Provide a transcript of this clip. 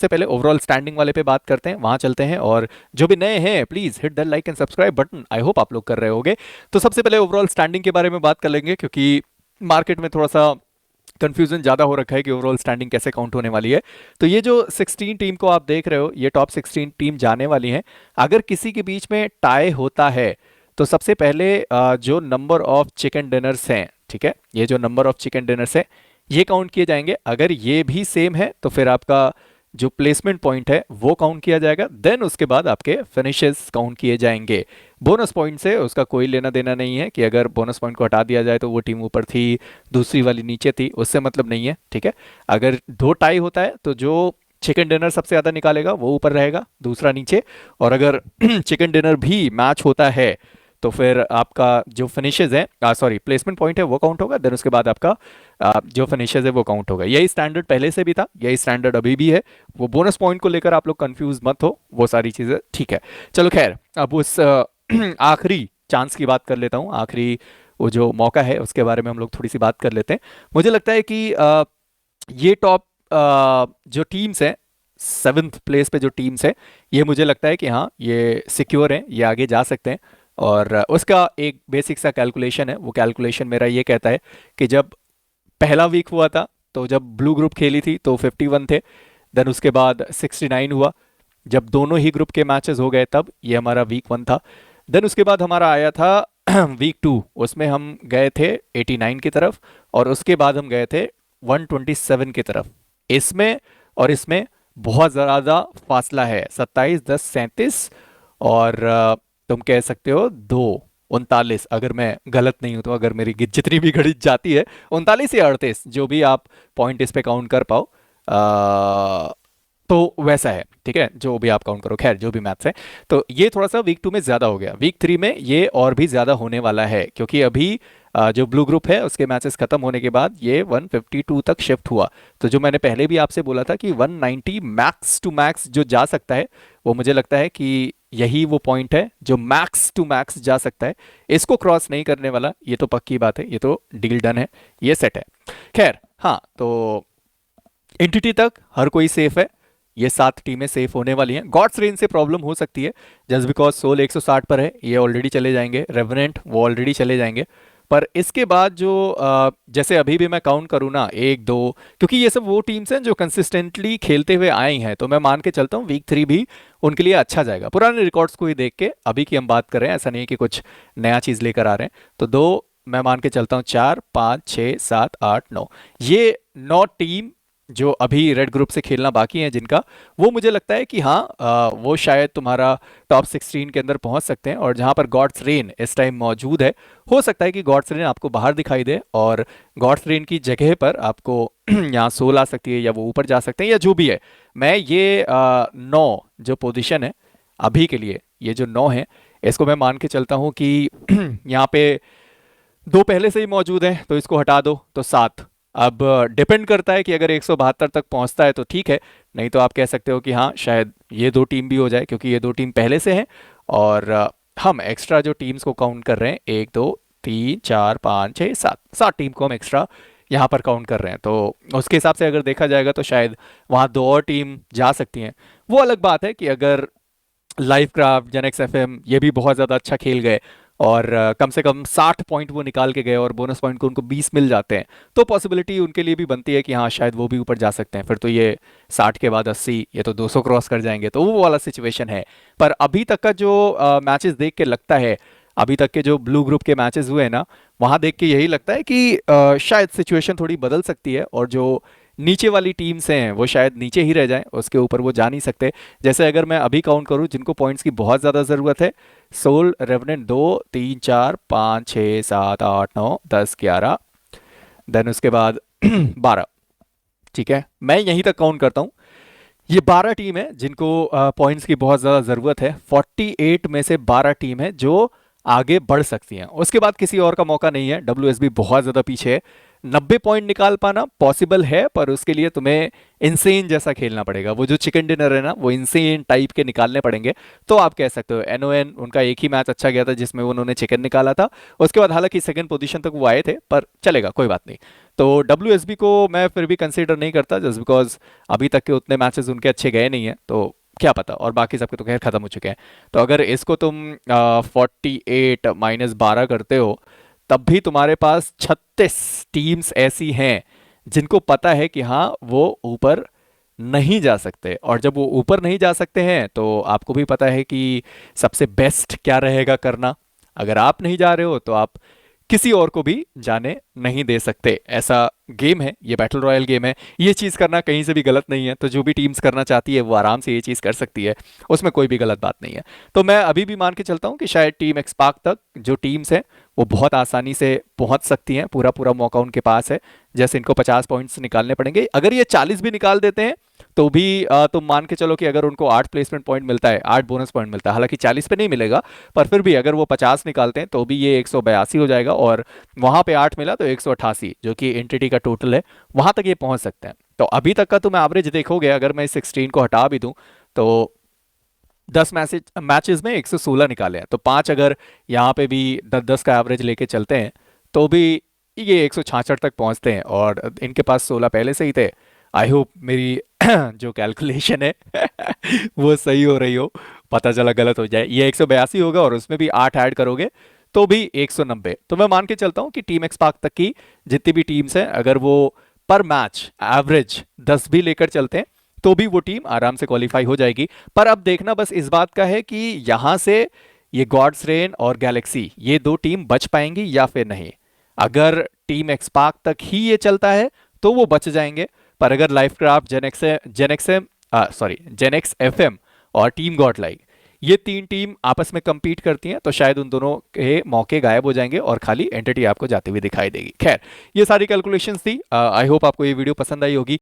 से पहले overall standing वाले पे बात करते हैं, वहां चलते हैं। और जो भी नए हैं please hit the like and subscribe button, I hope आप लोग कर रहे होगे। तो सबसे पहले ओवरऑल स्टैंडिंग के बारे में बात कर लेंगे, क्योंकि मार्केट में थोड़ा सा कंफ्यूजन ज़्यादा हो रखा है कि ओवरऑल स्टैंडिंग कैसे काउंट होने वाली है। तो ये जो 16 टीम को आप देख रहे हो, ये टॉप 16 टीम जाने वाली हैं। अगर किसी के बीच में टाई होता है तो सबसे पहले जो नंबर ऑफ चिकन डिनर्स हैं, ठीक है, ये जो नंबर ऑफ चिकन डिनर्स है ये काउंट किए जाएंगे। अगर ये भी सेम है तो फिर आपका जो प्लेसमेंट पॉइंट है वो काउंट किया जाएगा। देन उसके बाद आपके फिनिशेस काउंट किए जाएंगे। बोनस पॉइंट से उसका कोई लेना देना नहीं है कि अगर बोनस पॉइंट को हटा दिया जाए तो वो टीम ऊपर थी, दूसरी वाली नीचे थी, उससे मतलब नहीं है, ठीक है। अगर दो टाई होता है तो जो चिकन डिनर सबसे ज़्यादा निकालेगा वो ऊपर रहेगा, दूसरा नीचे। और अगर चिकन डिनर भी मैच होता है तो फिर आपका जो फिनिशेज है, सॉरी प्लेसमेंट पॉइंट है वो काउंट होगा। देन उसके बाद आपका जो फिनिशेज है वो काउंट होगा। यही स्टैंडर्ड पहले से भी था, यही स्टैंडर्ड अभी भी है। वो बोनस पॉइंट को लेकर आप लोग कंफ्यूज मत हो, वो सारी चीज़ें ठीक है। चलो खैर, अब उस आखिरी चांस की बात कर लेता हूँ, आखिरी वो जो मौका है उसके बारे में हम लोग थोड़ी सी बात कर लेते हैं। मुझे लगता है कि ये टॉप जो टीम्स हैं, 7th प्लेस पे जो टीम्स हैं, ये मुझे लगता है कि हाँ ये सिक्योर हैं, ये आगे जा सकते हैं। और उसका एक बेसिक सा कैलकुलेशन है, वो कैलकुलेशन मेरा ये कहता है कि जब पहला वीक हुआ था तो जब ब्लू ग्रुप खेली थी तो 51 थे। देन उसके बाद 69 हुआ जब दोनों ही ग्रुप के मैचेस हो गए, तब ये हमारा वीक 1 था। देन उसके बाद हमारा आया था वीक 2, उसमें हम गए थे 89 की तरफ, और उसके बाद हम गए थे 127 की तरफ। इसमें और इसमें बहुत ज़्यादा फासला है, 27, 10, 37 और तुम कह सकते हो 2, 39, अगर मैं गलत नहीं हूं तो, अगर मेरी जितनी भी घड़ी जाती है, 39 या 38, जो भी आप पॉइंट इस पे काउंट कर पाओ। तो वैसा है, ठीक है, जो भी आप काउंट करो, खैर जो भी मैथ्स है। तो ये थोड़ा सा वीक 2 में ज़्यादा हो गया, वीक 3 में ये और भी ज़्यादा होने वाला है, क्योंकि अभी जो ब्लू ग्रुप है उसके मैचेस खत्म होने के बाद ये 152 तक शिफ्ट हुआ। तो जो मैंने पहले भी आपसे बोला था कि 190 मैक्स टू मैक्स जो जा सकता है, वो मुझे लगता है कि यही वो पॉइंट है जो मैक्स टू मैक्स जा सकता है। इसको क्रॉस नहीं करने वाला, ये तो पक्की बात है, ये तो डील डन है, ये सेट है। खैर हाँ, तो एंटिटी तक हर कोई सेफ है, ये 7 टीमें सेफ होने वाली हैं। गॉड्स रेन से प्रॉब्लम हो सकती है जस्ट बिकॉज सोल 160 पर है, ये ऑलरेडी चले जाएंगे। रेवेनेंट वो ऑलरेडी चले जाएंगे। पर इसके बाद जो जैसे अभी भी मैं काउंट करूँ ना, 1, 2, क्योंकि ये सब वो टीम्स हैं जो कंसिस्टेंटली खेलते हुए आई हैं, तो मैं मान के चलता हूँ वीक 3 भी उनके लिए अच्छा जाएगा। पुराने रिकॉर्ड्स को ही देख के अभी की हम बात कर रहे हैं, ऐसा नहीं है कि कुछ नया चीज़ लेकर आ रहे हैं। तो 2 मैं मान के चलता हूँ, 4, 5, 6, 7, 8, 9, ये 9 टीम जो अभी रेड ग्रुप से खेलना बाकी है जिनका, वो मुझे लगता है कि हाँ वो शायद तुम्हारा टॉप 16 के अंदर पहुंच सकते हैं। और जहां पर गॉड्स रेन इस टाइम मौजूद है, हो सकता है कि गॉड्स रेन आपको बाहर दिखाई दे और गॉड्स रेन की जगह पर आपको यहाँ सोल आ सकती है, या वो ऊपर जा सकते हैं, या जो भी है। मैं ये 9 जो पोजीशन है अभी के लिए, ये जो 9 है, इसको मैं मान के चलता हूँ कि यहाँ पे 2 पहले से ही मौजूद है तो इसको हटा दो तो 7। अब डिपेंड करता है कि अगर 172 तक पहुंचता है तो ठीक है, नहीं तो आप कह सकते हो कि हाँ शायद ये 2 टीम भी हो जाए, क्योंकि ये 2 टीम पहले से हैं। और हम एक्स्ट्रा जो टीम्स को काउंट कर रहे हैं, 1, 2, 3, 4, 5, 6, 7, 7 टीम को हम एक्स्ट्रा यहाँ पर काउंट कर रहे हैं। तो उसके हिसाब से अगर देखा जाएगा तो शायद वहाँ 2 और टीम जा सकती हैं। वो अलग बात है कि अगर लाइव क्राफ्ट, जेनेक्स एफएम ये भी बहुत ज़्यादा अच्छा खेल गए और कम से कम 60 पॉइंट वो निकाल के गए और बोनस पॉइंट को उनको 20 मिल जाते हैं, तो पॉसिबिलिटी उनके लिए भी बनती है कि हाँ शायद वो भी ऊपर जा सकते हैं। फिर तो ये 60 के बाद 80, ये तो 200 क्रॉस कर जाएंगे, तो वो वाला सिचुएशन है। पर अभी तक का जो मैचेस देख के लगता है, अभी तक के जो ब्लू ग्रुप के मैचेस हुए हैं ना, वहाँ देख के यही लगता है कि शायद सिचुएशन थोड़ी बदल सकती है और जो नीचे वाली टीम्स हैं वो शायद नीचे ही रह जाएं, उसके ऊपर वो जा नहीं सकते। जैसे अगर मैं अभी काउंट करूं जिनको पॉइंट्स की बहुत ज़्यादा ज़रूरत है, सोल, रेवेनेंट 2, 3, 4, 5, 6, 7, 8, 9, 10, 11, देन उसके बाद 12, ठीक है, मैं यहीं तक काउंट करता हूँ। ये 12 टीम है जिनको पॉइंट्स की बहुत ज़्यादा ज़रूरत है। 48 में से 12 टीम है जो आगे बढ़ सकती हैं, उसके बाद किसी और का मौका नहीं है। डब्ल्यूएसबी बहुत ज़्यादा पीछे है। 90 पॉइंट निकाल पाना पॉसिबल है, पर उसके लिए तुम्हें इंसेन जैसा खेलना पड़ेगा। वो जो चिकन डिनर है ना, वो इंसेन टाइप के निकालने पड़ेंगे। तो आप कह सकते हो एनओएन, उनका एक ही मैच अच्छा गया था जिसमें उन्होंने चिकन निकाला था। उसके बाद हालांकि सेकंड पोजीशन तक वो आए थे, पर चलेगा, कोई बात नहीं। तो WSB को मैं फिर भी कंसीडर नहीं करता, जस्ट बिकॉज अभी तक के उतने मैचेस उनके अच्छे गए नहीं हैं, तो क्या पता, और बाकी सबके तो खैर खत्म हो चुके हैं। तो अगर इसको तुम 48 - 12 करते हो, तब भी तुम्हारे पास 36 टीम्स ऐसी हैं जिनको पता है कि हाँ वो ऊपर नहीं जा सकते, और जब वो ऊपर नहीं जा सकते हैं तो आपको भी पता है कि सबसे बेस्ट क्या रहेगा करना। अगर आप नहीं जा रहे हो तो आप किसी और को भी जाने नहीं दे सकते। ऐसा गेम है, ये बैटल रॉयल गेम है, ये चीज़ करना कहीं से भी गलत नहीं है। तो जो भी टीम्स करना चाहती है वो आराम से ये चीज़ कर सकती है, उसमें कोई भी गलत बात नहीं है। तो मैं अभी भी मान के चलता हूँ कि शायद टीम एक्सपार्क तक जो टीम्स हैं वो बहुत आसानी से पहुंच सकती हैं, पूरा पूरा मौका उनके पास है। जैसे इनको 50 पॉइंट्स निकालने पड़ेंगे, अगर ये 40 भी निकाल देते हैं तो भी तुम मान के चलो कि अगर उनको 8 प्लेसमेंट पॉइंट मिलता है, 8 बोनस पॉइंट मिलता है, हालांकि 40 पे नहीं मिलेगा, पर फिर भी अगर वो 50 निकालते हैं तो भी ये 182 हो जाएगा, और वहां पे 8 मिला तो 188, जो कि एंटिटी का टोटल है, वहां तक ये पहुंच सकते हैं। तो अभी तक का तुम एवरेज देखोगे, अगर मैं 16 को हटा भी दूं तो 10 मैचेस में 116 निकाले हैं, तो 5 अगर यहाँ पे भी 10-10 का एवरेज लेके चलते हैं तो भी ये 166 तक पहुंचते हैं, और इनके पास 16 पहले से ही थे। आई होप मेरी जो कैलकुलेशन है वो सही हो रही हो, पता चला गलत हो जाए। ये 182 होगा और उसमें भी 8 ऐड करोगे तो भी 190। तो मैं मान के चलता हूँ कि टीम एक्स पार्क तक की जितनी भी टीम्स हैं, अगर वो पर मैच एवरेज 10 भी लेकर चलते हैं तो भी वो टीम आराम से क्वालिफाई हो जाएगी। पर अब देखना बस इस बात का है कि यहां से ये गॉड्स रेन और गैलेक्सी, ये दो टीम बच पाएंगी या फिर नहीं। अगर टीम एक्सपार्क तक ही ये चलता है तो वो बच जाएंगे, पर अगर लाइफ क्राफ्ट, जेनेक्स एफएम और टीम गॉड लाइक, ये तीन टीम आपस में compete करती हैं, तो शायद उन दोनों के मौके गायब हो जाएंगे और खाली एंटिटी आपको जाती हुई दिखाई देगी। खैर, ये सारी कैलकुलेशंस थी। आई होप आपको ये वीडियो पसंद आई होगी।